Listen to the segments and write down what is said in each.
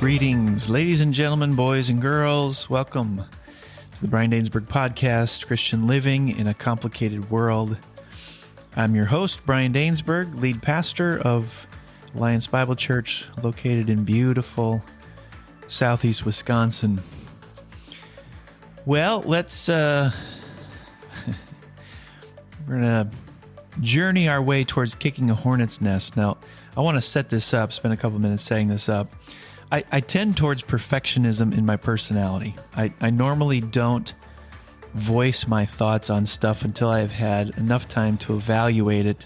Greetings, ladies and gentlemen, boys and girls. Welcome to the Brian Dainsberg Podcast, Christian Living in a Complicated World. I'm your host, Brian Dainsberg, lead pastor of Alliance Bible Church, located in beautiful southeast Wisconsin. Well, let's we're going to journey our way towards kicking a hornet's nest. Now, I want to set this up, spend a couple minutes setting this up. I tend towards perfectionism in my personality. I normally don't voice my thoughts on stuff until I've had enough time to evaluate it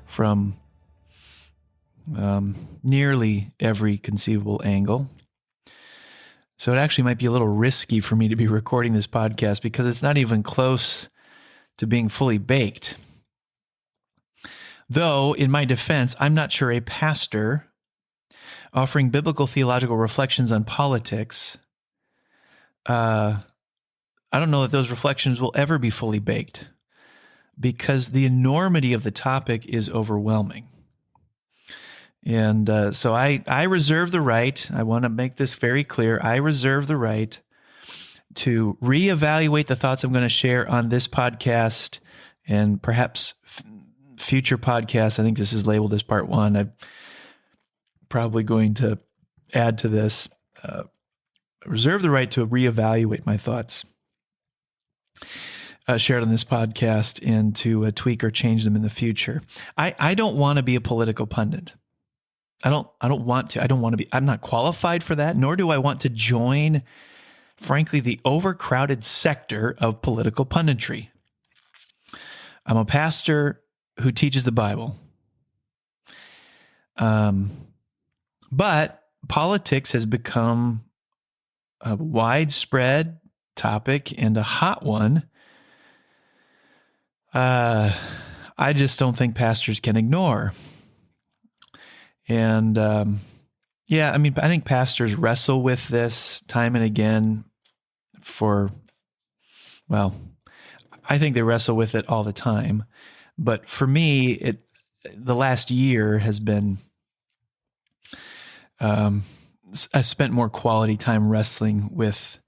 from nearly every conceivable angle. So it actually might be a little risky for me to be recording this podcast because it's not even close to being fully baked. Though, in my defense, I'm not sure a pastor offering biblical theological reflections on politics, I don't know that those reflections will ever be fully baked because the enormity of the topic is overwhelming. And so I reserve the right, I want to make this very clear, I reserve the right to reevaluate the thoughts I'm going to share on this podcast and perhaps future podcasts. I think this is labeled as part one. I'm probably going to add to this. Reserve the right to reevaluate my thoughts shared on this podcast and to tweak or change them in the future. I don't want to be a political pundit. I don't want to. I don't want to be. I'm not qualified for that, nor do I want to join, frankly, the overcrowded sector of political punditry. I'm a pastor who teaches the Bible. But politics has become a widespread topic and a hot one. I just don't think pastors can ignore. And I think pastors wrestle with this time and again I think they wrestle with it all the time. But for me, the last year has been, I spent more quality time wrestling with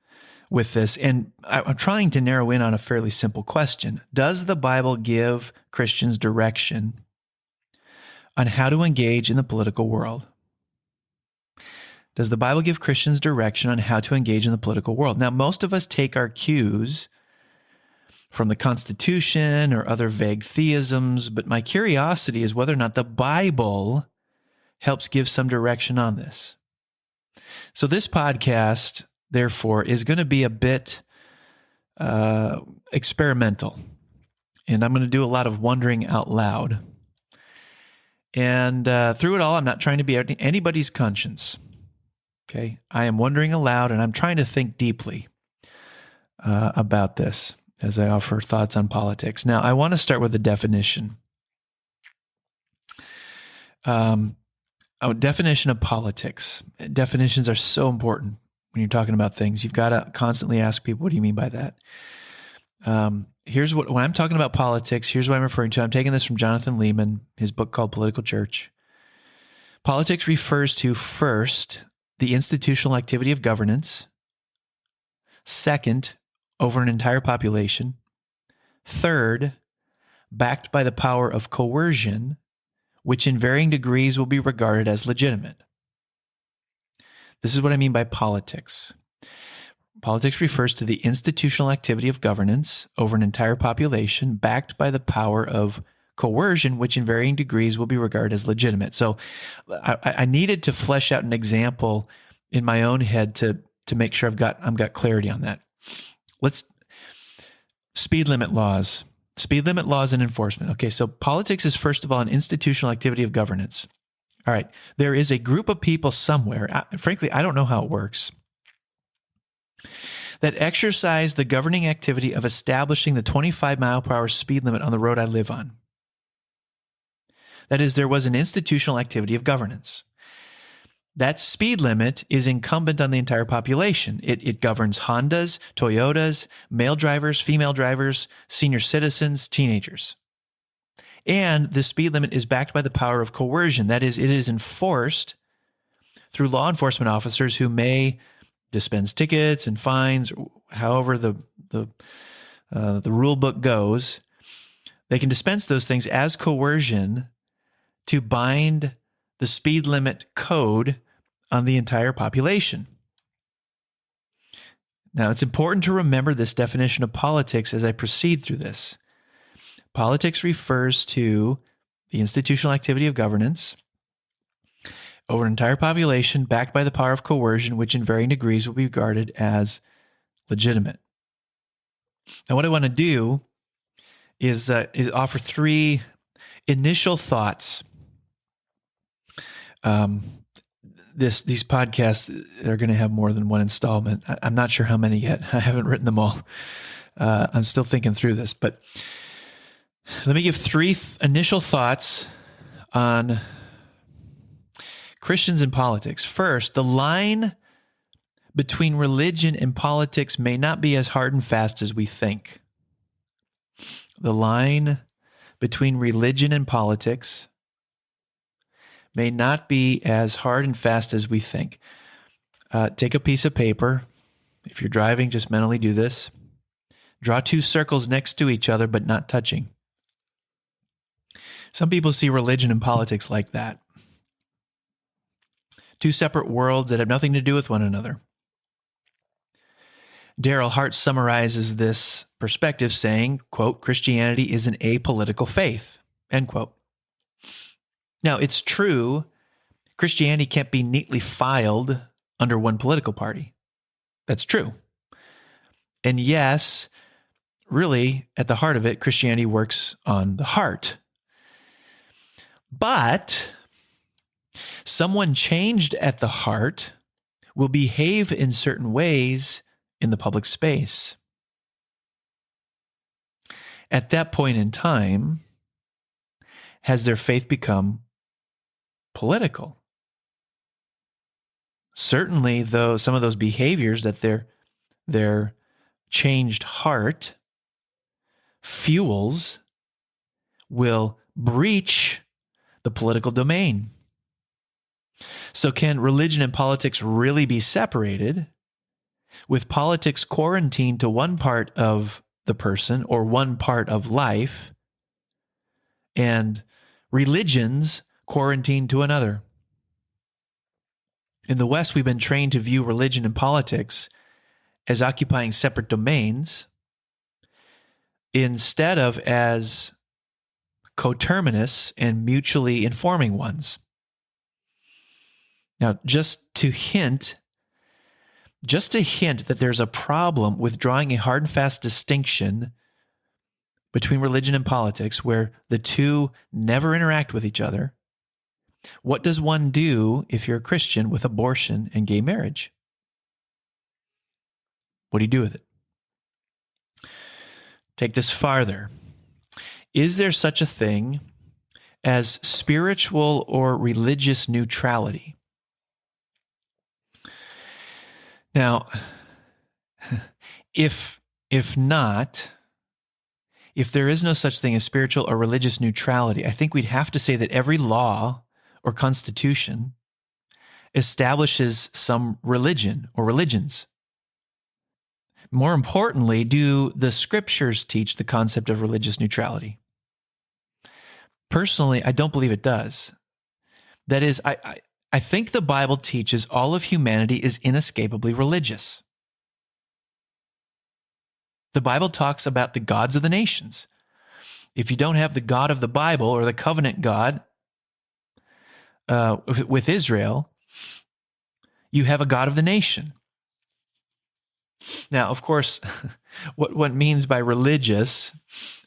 this, and I'm trying to narrow in on a fairly simple question. Does the Bible give Christians direction on how to engage in the political world? Does the Bible give Christians direction on how to engage in the political world? Now, most of us take our cues from the Constitution or other vague theisms, but my curiosity is whether or not the Bible helps give some direction on this. So this podcast, therefore, is going to be a bit experimental, and I'm going to do a lot of wondering out loud. And through it all, I'm not trying to be anybody's conscience. Okay, I am wondering aloud, and I'm trying to think deeply about this as I offer thoughts on politics. Now, I want to start with a definition. Definition of politics. Definitions are so important when you're talking about things. You've got to constantly ask people, what do you mean by that? When I'm talking about politics, here's what I'm referring to. I'm taking this from Jonathan Leeman, his book called Political Church. Politics refers to, first, the institutional activity of governance. Second, over an entire population. Third, backed by the power of coercion, which in varying degrees will be regarded as legitimate. This is what I mean by politics. Politics refers to the institutional activity of governance over an entire population, backed by the power of coercion, which in varying degrees will be regarded as legitimate. So I needed to flesh out an example in my own head to make sure I've got clarity on that. Speed limit laws and enforcement. Okay, so politics is first of all an institutional activity of governance. All right, there is a group of people somewhere, frankly, I don't know how it works, that exercise the governing activity of establishing the 25 mile per hour speed limit on the road I live on. That is, there was an institutional activity of governance. That speed limit is incumbent on the entire population. It governs Hondas, Toyotas, male drivers, female drivers, senior citizens, teenagers. And the speed limit is backed by the power of coercion. That is, it is enforced through law enforcement officers who may dispense tickets and fines, however the rule book goes. They can dispense those things as coercion to bind the speed limit code on the entire population. Now, it's important to remember this definition of politics as I proceed through this. Politics refers to the institutional activity of governance over an entire population backed by the power of coercion, which in varying degrees will be regarded as legitimate. Now, what I want to do is offer three initial thoughts. These podcasts are going to have more than one installment. I'm not sure how many yet. I haven't written them all. I'm still thinking through this, but let me give three initial thoughts on Christians and politics. First, the line between religion and politics may not be as hard and fast as we think. The line between religion and politics may not be as hard and fast as we think. Take a piece of paper. If you're driving, just mentally do this. Draw two circles next to each other, but not touching. Some people see religion and politics like that. Two separate worlds that have nothing to do with one another. Darrell Hart summarizes this perspective saying, quote, Christianity is an apolitical faith, end quote. Now, it's true, Christianity can't be neatly filed under one political party. That's true. And yes, really, at the heart of it, Christianity works on the heart. But someone changed at the heart will behave in certain ways in the public space. At that point in time, has their faith become political? Certainly, though, some of those behaviors that their changed heart fuels will breach the political domain. So can religion and politics really be separated, with politics quarantined to one part of the person or one part of life, and religions quarantined to another? In the West, we've been trained to view religion and politics as occupying separate domains instead of as coterminous and mutually informing ones. Now, just to hint that there's a problem with drawing a hard and fast distinction between religion and politics where the two never interact with each other. What does one do if you're a Christian with abortion and gay marriage? What do you do with it? Take this farther. Is there such a thing as spiritual or religious neutrality? Now, if not, if there is no such thing as spiritual or religious neutrality, I think we'd have to say that every law or constitution establishes some religion or religions. More importantly, do the scriptures teach the concept of religious neutrality? Personally, I don't believe it does. That is, I think the Bible teaches all of humanity is inescapably religious. The Bible talks about the gods of the nations. If you don't have the God of the Bible or the covenant God with Israel, you have a God of the nation. Now, of course, what one means by religious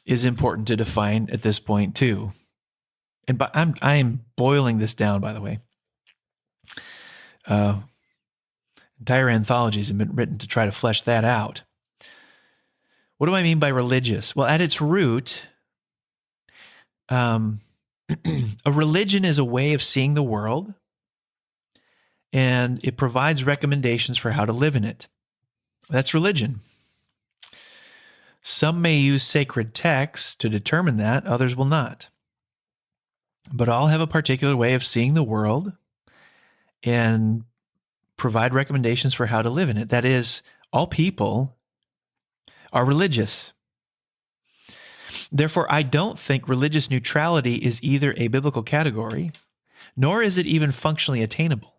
is important to define at this point too. And I am boiling this down, by the way. Entire anthologies have been written to try to flesh that out. What do I mean by religious? Well, at its root, a religion is a way of seeing the world, and it provides recommendations for how to live in it. That's religion. Some may use sacred texts to determine that, others will not. But all have a particular way of seeing the world and provide recommendations for how to live in it. That is, all people are religious. Therefore, I don't think religious neutrality is either a biblical category, nor is it even functionally attainable.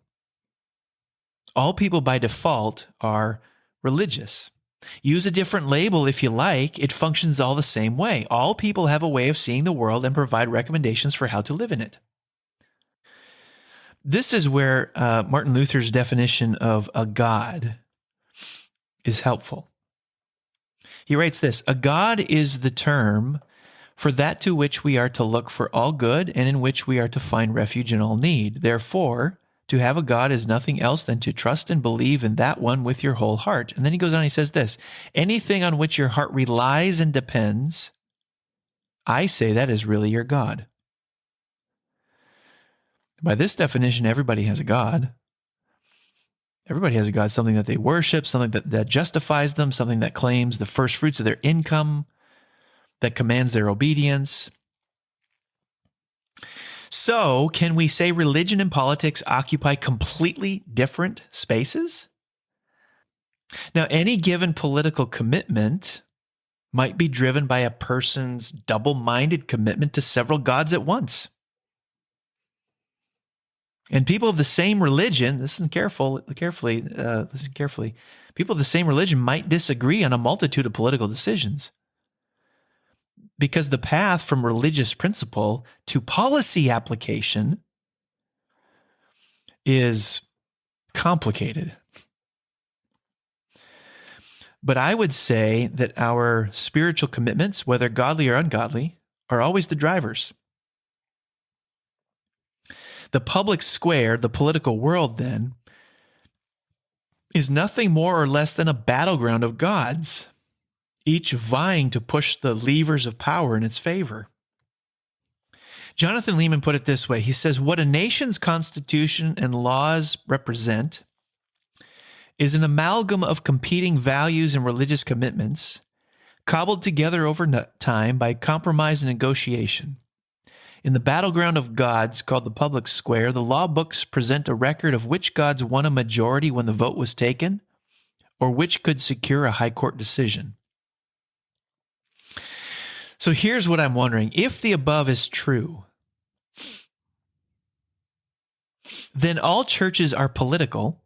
All people by default are religious. Use a different label if you like. It functions all the same way. All people have a way of seeing the world and provide recommendations for how to live in it. This is where Martin Luther's definition of a God is helpful. He writes this: a God is the term for that to which we are to look for all good and in which we are to find refuge in all need. Therefore, to have a God is nothing else than to trust and believe in that one with your whole heart. And then he goes on, he says this: anything on which your heart relies and depends, I say that is really your God. By this definition, everybody has a God. Everybody has a God, something that they worship, something that justifies them, something that claims the first fruits of their income, that commands their obedience. So, can we say religion and politics occupy completely different spaces? Now, any given political commitment might be driven by a person's double-minded commitment to several gods at once. And people of the same religion, listen carefully, people of the same religion might disagree on a multitude of political decisions, because the path from religious principle to policy application is complicated. But I would say that our spiritual commitments, whether godly or ungodly, are always the drivers. The public square, the political world, then, is nothing more or less than a battleground of gods, each vying to push the levers of power in its favor. Jonathan Leeman put it this way. He says, what a nation's constitution and laws represent is an amalgam of competing values and religious commitments, cobbled together over time by compromise and negotiation. In the battleground of gods, called the public square, the law books present a record of which gods won a majority when the vote was taken, or which could secure a high court decision. So here's what I'm wondering. If the above is true, then all churches are political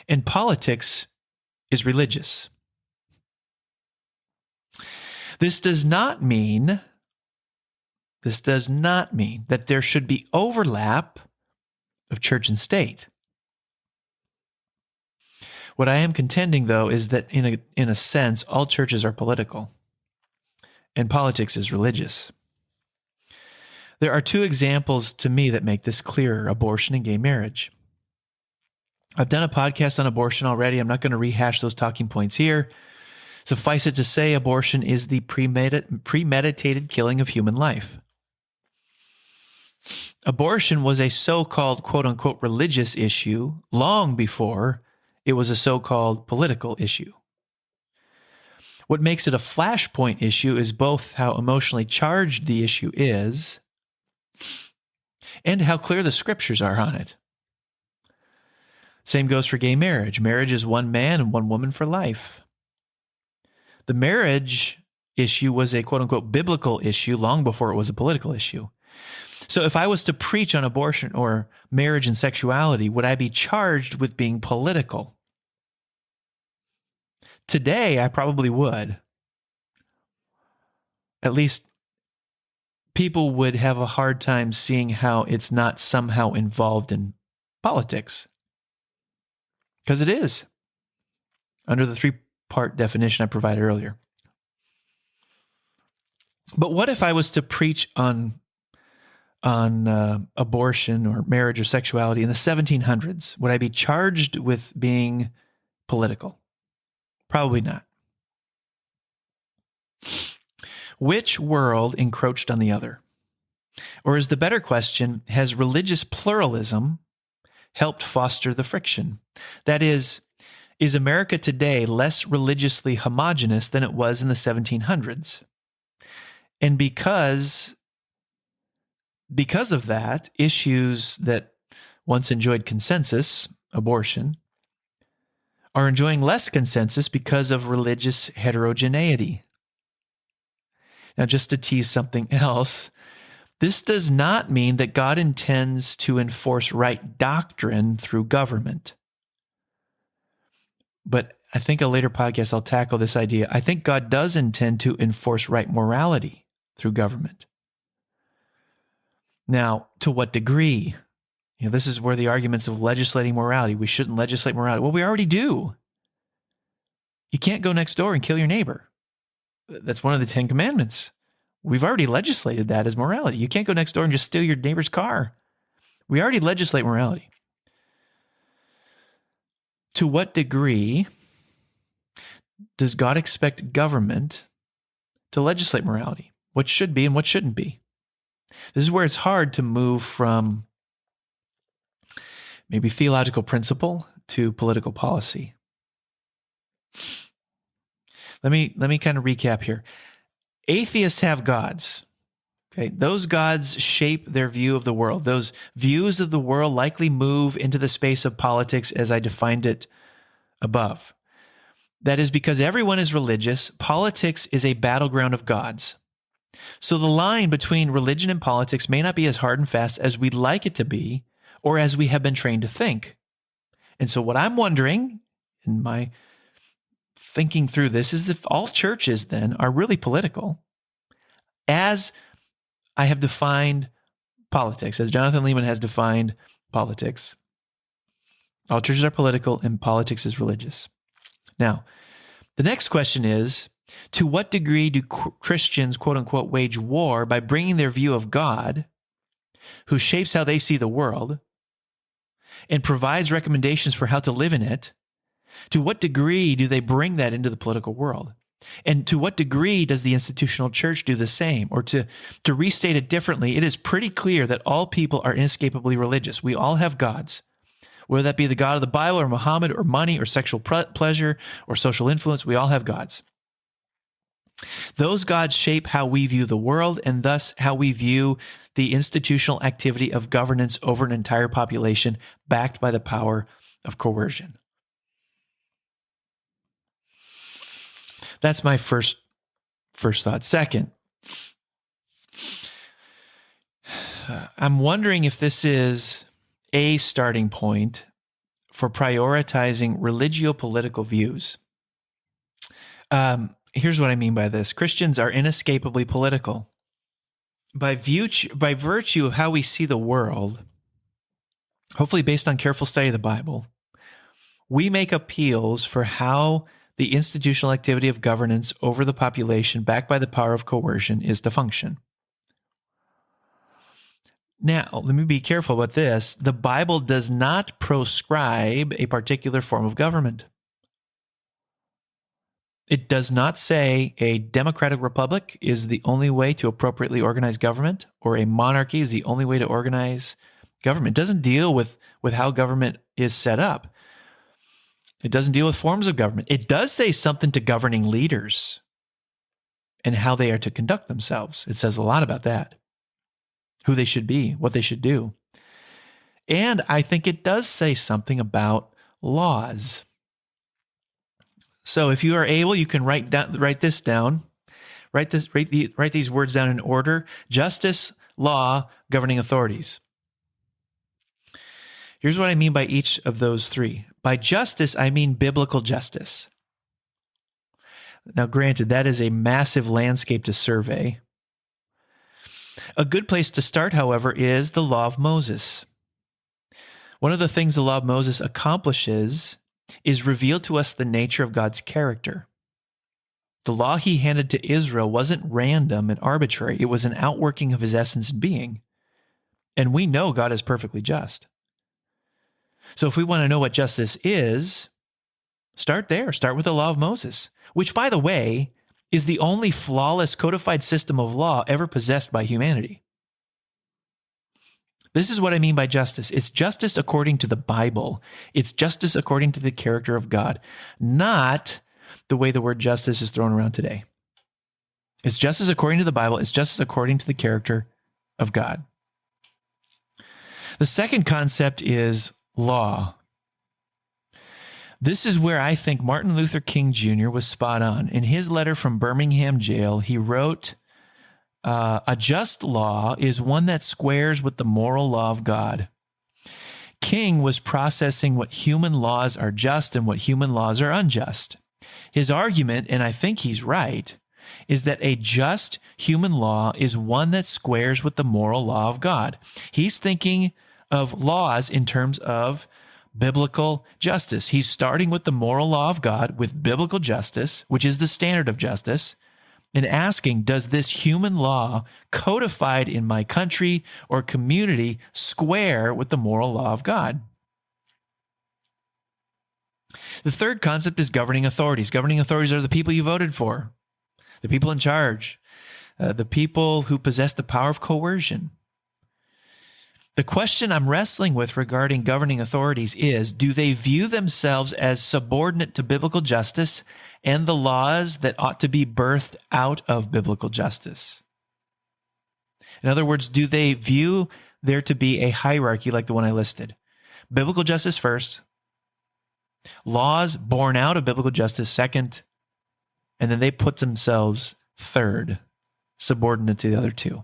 and politics is religious. This does not mean that there should be overlap of church and state. What I am contending, though, is that in a sense, all churches are political and politics is religious. There are two examples to me that make this clearer: abortion and gay marriage. I've done a podcast on abortion already. I'm not going to rehash those talking points here. Suffice it to say, abortion is the premeditated killing of human life. Abortion was a so-called quote-unquote religious issue long before it was a so-called political issue. What makes it a flashpoint issue is both how emotionally charged the issue is and how clear the scriptures are on it. Same goes for gay marriage. Marriage is one man and one woman for life. The marriage issue was a quote-unquote biblical issue long before it was a political issue. So if I was to preach on abortion or marriage and sexuality, would I be charged with being political? Today, I probably would. At least people would have a hard time seeing how it's not somehow involved in politics. Because it is, under the three-part definition I provided earlier. But what if I was to preach on abortion or marriage or sexuality in the 1700s? Would I be charged with being political? Probably not. Which world encroached on the other? Or is the better question, has religious pluralism helped foster the friction? That is America today less religiously homogeneous than it was in the 1700s? And because of that, issues that once enjoyed consensus, abortion, are enjoying less consensus because of religious heterogeneity. Now, just to tease something else, this does not mean that God intends to enforce right doctrine through government. But I think a later podcast I'll tackle this idea. I think God does intend to enforce right morality through government. Now, to what degree? This is where the arguments of legislating morality, we shouldn't legislate morality. Well, we already do. You can't go next door and kill your neighbor. That's one of the 10 commandments. We've already legislated that as morality. You can't go next door and just steal your neighbor's car. We already legislate morality. To what degree does God expect government to legislate morality? What should be and what shouldn't be? This is where it's hard to move from maybe theological principle to political policy. Let me kind of recap here. Atheists have gods. Okay, those gods shape their view of the world. Those views of the world likely move into the space of politics as I defined it above. That is because everyone is religious. Politics is a battleground of gods. So the line between religion and politics may not be as hard and fast as we'd like it to be, or as we have been trained to think. And so what I'm wondering, in my thinking through this, is if all churches then are really political, as I have defined politics, as Jonathan Leeman has defined politics. All churches are political and politics is religious. Now, the next question is, to what degree do Christians, quote unquote, wage war by bringing their view of God, who shapes how they see the world, and provides recommendations for how to live in it? To what degree do they bring that into the political world? And to what degree does the institutional church do the same? Or to restate it differently, it is pretty clear that all people are inescapably religious. We all have gods, whether that be the God of the Bible or Muhammad or money or sexual pleasure or social influence. We all have gods. Those gods shape how we view the world and thus how we view the institutional activity of governance over an entire population backed by the power of coercion. That's my first thought. Second, I'm wondering if this is a starting point for prioritizing religio-political views. Here's what I mean by this. Christians are inescapably political. By virtue of how we see the world, hopefully based on careful study of the Bible, we make appeals for how the institutional activity of governance over the population, backed by the power of coercion, is to function. Now, let me be careful about this. The Bible does not proscribe a particular form of government. It does not say a democratic republic is the only way to appropriately organize government, or a monarchy is the only way to organize government. It doesn't deal with how government is set up. It doesn't deal with forms of government. It does say something to governing leaders and how they are to conduct themselves. It says a lot about that, who they should be, what they should do. And I think it does say something about laws. So if you are able, you can write this down. Write these words down in order: justice, law, governing authorities. Here's what I mean by each of those three. By justice, I mean biblical justice. Now, granted, that is a massive landscape to survey. A good place to start, however, is the law of Moses. One of the things the law of Moses accomplishes is reveal to us the nature of God's character. The law he handed to Israel wasn't random and arbitrary. It was an outworking of his essence and being. And we know God is perfectly just. So if we want to know what justice is, start there. Start with the law of Moses, which, by the way, is the only flawless codified system of law ever possessed by humanity. This is what I mean by justice. It's justice according to the Bible. It's justice according to the character of God, not the way the word justice is thrown around today. It's justice according to the Bible. It's justice according to the character of God. The second concept is law. This is where I think Martin Luther King Jr. was spot on. In his letter from Birmingham jail, he wrote, a just law is one that squares with the moral law of God. King was processing what human laws are just and what human laws are unjust. His argument, and I think he's right, is that a just human law is one that squares with the moral law of God. He's thinking of laws in terms of biblical justice. He's starting with the moral law of God, with biblical justice, which is the standard of justice, and asking, does this human law codified in my country or community square with the moral law of God? The third concept is governing authorities. Governing authorities are the people you voted for, the people in charge, the people who possess the power of coercion. The question I'm wrestling with regarding governing authorities is, do they view themselves as subordinate to biblical justice and the laws that ought to be birthed out of biblical justice? In other words, do they view there to be a hierarchy like the one I listed? Biblical justice first, laws born out of biblical justice second, and then they put themselves third, subordinate to the other two.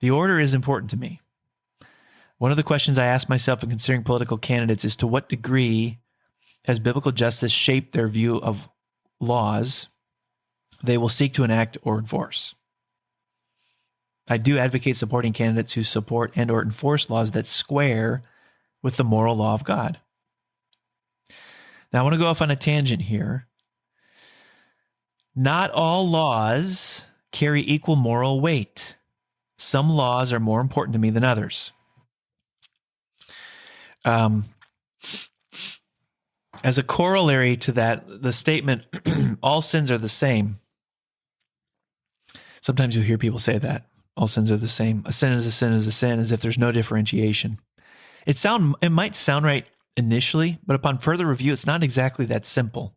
The order is important to me. One of the questions I ask myself in considering political candidates is, to what degree has biblical justice shaped their view of laws they will seek to enact or enforce? I do advocate supporting candidates who support and or enforce laws that square with the moral law of God. Now, I want to go off on a tangent here. Not all laws carry equal moral weight. Some laws are more important to me than others. As a corollary to that, the statement, all sins are the same. Sometimes you'll hear people say that. All sins are the same. A sin is a sin is a sin, as if there's no differentiation. It might sound right initially, but upon further review, it's not exactly that simple.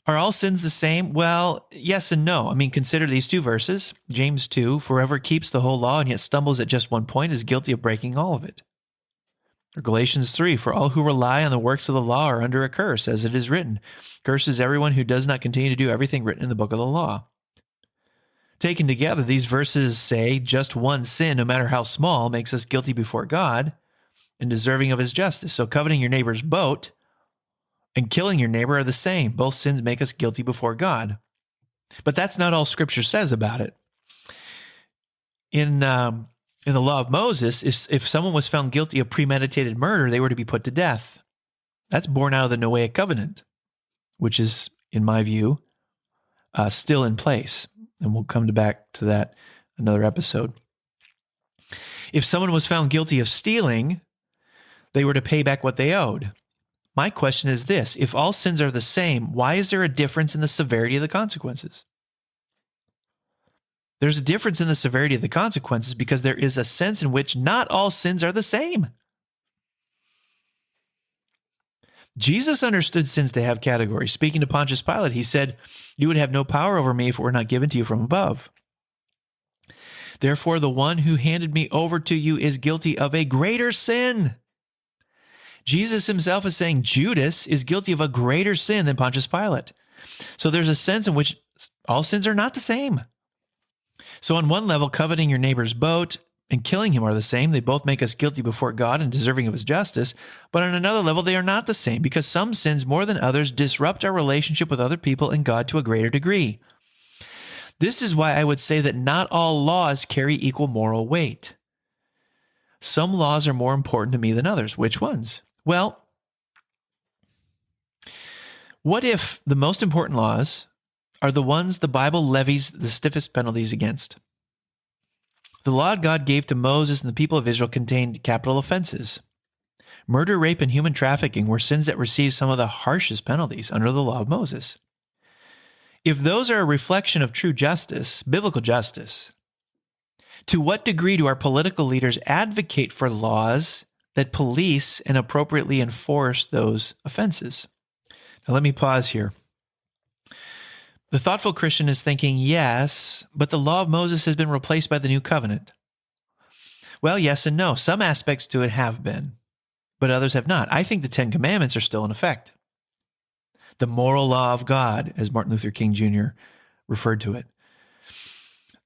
Are all sins the same? Well, yes and no. I mean, consider these two verses. James 2, for whoever keeps the whole law and yet stumbles at just one point is guilty of breaking all of it. Or Galatians 3, for all who rely on the works of the law are under a curse, as it is written, curses everyone who does not continue to do everything written in the book of the law. Taken together, these verses say just one sin, no matter how small, makes us guilty before God and deserving of his justice. So coveting your neighbor's boat and killing your neighbor are the same. Both sins make us guilty before God. But that's not all Scripture says about it. In the law of Moses, if someone was found guilty of premeditated murder, they were to be put to death. That's born out of the Noahic covenant, which is, in my view, still in place. And we'll come back to that another episode. If someone was found guilty of stealing, they were to pay back what they owed. My question is this: if all sins are the same, why is there a difference in the severity of the consequences? There's a difference in the severity of the consequences because there is a sense in which not all sins are the same. Jesus understood sins to have categories. Speaking to Pontius Pilate, he said, "You would have no power over me if it were not given to you from above. Therefore, the one who handed me over to you is guilty of a greater sin." Jesus himself is saying Judas is guilty of a greater sin than Pontius Pilate. So there's a sense in which all sins are not the same. So on one level, coveting your neighbor's boat and killing him are the same. They both make us guilty before God and deserving of his justice. But on another level, they are not the same because some sins more than others disrupt our relationship with other people and God to a greater degree. This is why I would say that not all laws carry equal moral weight. Some laws are more important to me than others. Which ones? Well, what if the most important laws are the ones the Bible levies the stiffest penalties against? The law God gave to Moses and the people of Israel contained capital offenses. Murder, rape, and human trafficking were sins that received some of the harshest penalties under the law of Moses. If those are a reflection of true justice, biblical justice, to what degree do our political leaders advocate for laws that police and appropriately enforce those offenses? Now, let me pause here. The thoughtful Christian is thinking, yes, but the law of Moses has been replaced by the new covenant. Well, yes and no. Some aspects to it have been, but others have not. I think the Ten Commandments are still in effect. The moral law of God, as Martin Luther King Jr. referred to it.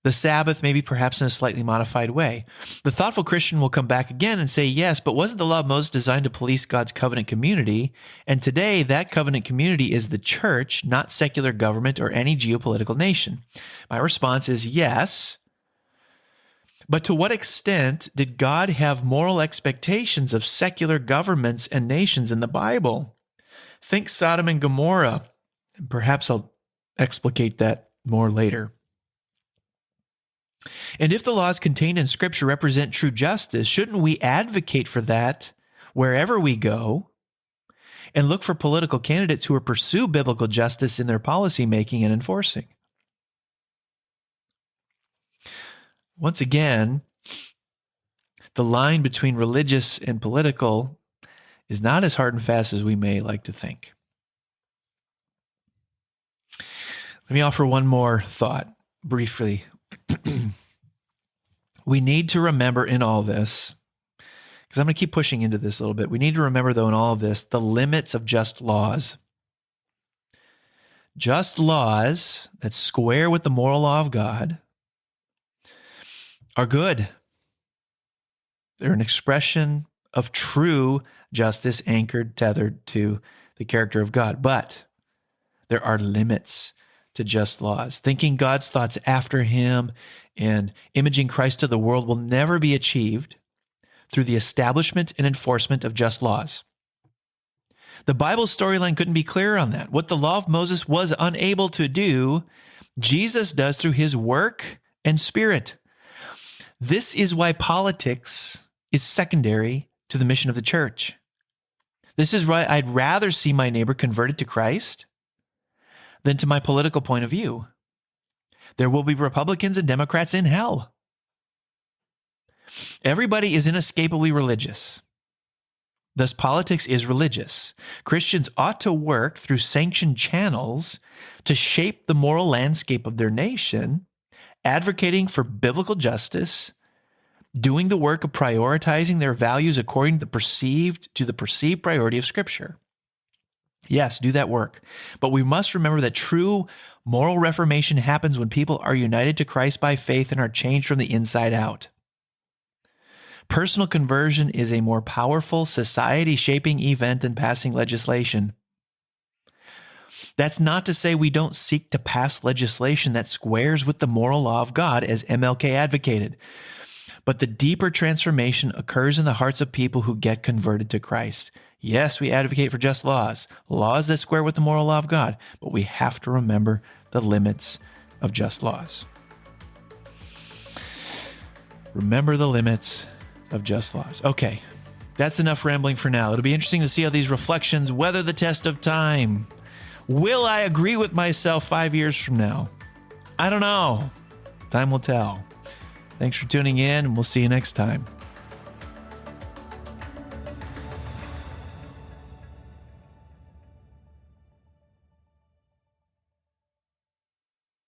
The Sabbath, maybe perhaps in a slightly modified way. The thoughtful Christian will come back again and say, yes, but wasn't the law of Moses designed to police God's covenant community? And today, that covenant community is the church, not secular government or any geopolitical nation. My response is yes. But to what extent did God have moral expectations of secular governments and nations in the Bible? Think Sodom and Gomorrah. Perhaps I'll explicate that more later. And if the laws contained in Scripture represent true justice, shouldn't we advocate for that wherever we go and look for political candidates who will pursue biblical justice in their policy making and enforcing? Once again, the line between religious and political is not as hard and fast as we may like to think. Let me offer one more thought briefly. We need to remember in all this, because I'm going to keep pushing into this a little bit. We need to remember, though, in all of this, the limits of just laws. Just laws that square with the moral law of God are good. They're an expression of true justice anchored, tethered to the character of God. But there are limits to just laws. Thinking God's thoughts after him and imaging Christ to the world will never be achieved through the establishment and enforcement of just laws. The Bible's storyline couldn't be clearer on that. What the law of Moses was unable to do, Jesus does through his work and spirit. This is why politics is secondary to the mission of the church. This is why I'd rather see my neighbor converted to Christ than to my political point of view. There will be Republicans and Democrats in hell. Everybody is inescapably religious. Thus, politics is religious. Christians ought to work through sanctioned channels to shape the moral landscape of their nation, advocating for biblical justice, doing the work of prioritizing their values according to the perceived priority of Scripture. Yes, do that work. But we must remember that true moral reformation happens when people are united to Christ by faith and are changed from the inside out. Personal conversion is a more powerful society-shaping event than passing legislation. That's not to say we don't seek to pass legislation that squares with the moral law of God, as MLK advocated. But the deeper transformation occurs in the hearts of people who get converted to Christ. Yes, we advocate for just laws, laws that square with the moral law of God, but we have to remember the limits of just laws. Remember the limits of just laws. Okay, that's enough rambling for now. It'll be interesting to see how these reflections weather the test of time. Will I agree with myself 5 years from now? I don't know. Time will tell. Thanks for tuning in, and we'll see you next time.